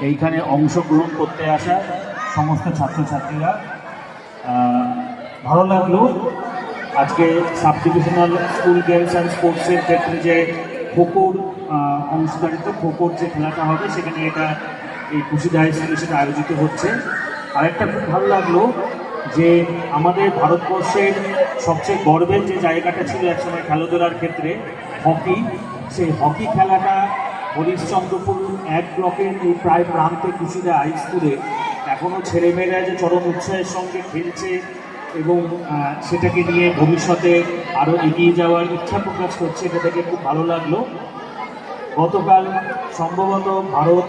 এইখানে অংশগ্রহণ করতে আসা সমস্ত ছাত্রছাত্রীরা। ভালো লাগলো আজকে sub divisional school games and স্পোর্টসের ক্ষেত্রে যে খোখোর অংশীদারিত্ব, খোখোর যে খেলাটা হবে সেখানে এটা এই খুশিদা হাই স্কুলে সেটা আয়োজিত হচ্ছে। আরেকটা খুব ভালো লাগলো যে আমাদের ভারতবর্ষের সবচেয়ে গর্বের যে জায়গাটা ছিল একসময় খেলাধুলার ক্ষেত্রে হকি, সেই হকি খেলাটা হরিশ্চন্দ্রপুর 1 ব্লকের এই প্রায় প্রান্তে খুশিদা হাই স্কুলে এখনও ছেলেমেয়েরা যে চরম উৎসাহের সঙ্গে খেলছে এবং সেটাকে নিয়ে ভবিষ্যতে আরও এগিয়ে যাওয়ার ইচ্ছা প্রকাশ করছে, এটা থেকে খুব ভালো লাগলো। গতকাল সম্ভবত ভারত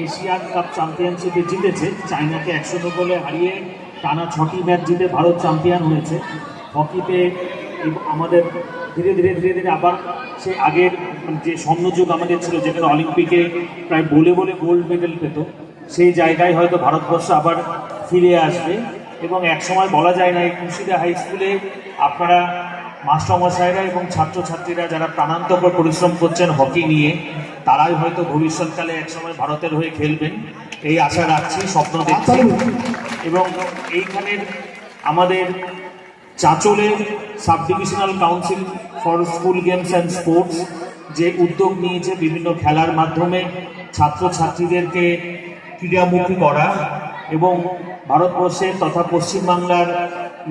এশিয়ান কাপ চ্যাম্পিয়নশিপে জিতেছে, চায়নাকে 100 গোলে হারিয়ে টানা 6টি ম্যাচ জিতে ভারত চ্যাম্পিয়ন হয়েছে। হকিতে আমাদের ধীরে ধীরে আবার সে আগের যে স্বর্ণযুগ আমাদের ছিল, যেখানে অলিম্পিকে প্রায় বলে গোল্ড মেডেল পেত, সেই জায়গায় হয়তো ভারতবর্ষ আবার ফিরে আসবে। এবং একসময় বলা যায় না, এই খুশিদা হাই স্কুলে আপনারা মাস্টারমশাইরা এবং ছাত্রছাত্রীরা যারা প্রাণান্তকর পরিশ্রম করছেন হকি নিয়ে, তারাই হয়তো ভবিষ্যৎকালে একসময় ভারতের হয়ে খেলবেন, এই আশা রাখছি, স্বপ্ন দেখছি। এবং এইখানের আমাদের চাঁচলের sub divisional council for school games and sports যে উদ্যোগ নিয়েছে বিভিন্ন খেলার মাধ্যমে ছাত্রছাত্রীদেরকে ক্রীড়ামুখী করা এবং ভারতবর্ষের তথা পশ্চিমবাংলার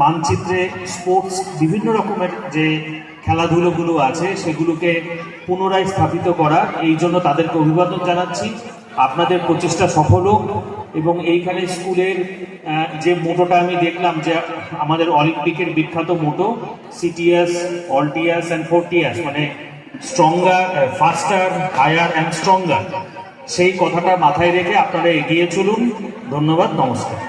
মানচিত্রে স্পোর্টস বিভিন্ন রকমের যে খেলাধুলোগুলো আছে সেগুলোকে পুনরায় স্থাপিত করা, এই জন্য তাদেরকে অভিবাদন জানাচ্ছি। আপনাদের প্রচেষ্টা সফল হোক। এবং এইখানে স্কুলের যে মোটোটা আমি দেখলাম যে আমাদের অলিম্পিকের বিখ্যাত মোটো সিটিএস, অলটিএস অ্যান্ড ফোরটিএস, মানে stronger, faster, higher and stronger, সেই কথাটা মাথায় রেখে আপনারা এগিয়ে চলুন। ধন্যবাদ, নমস্কার।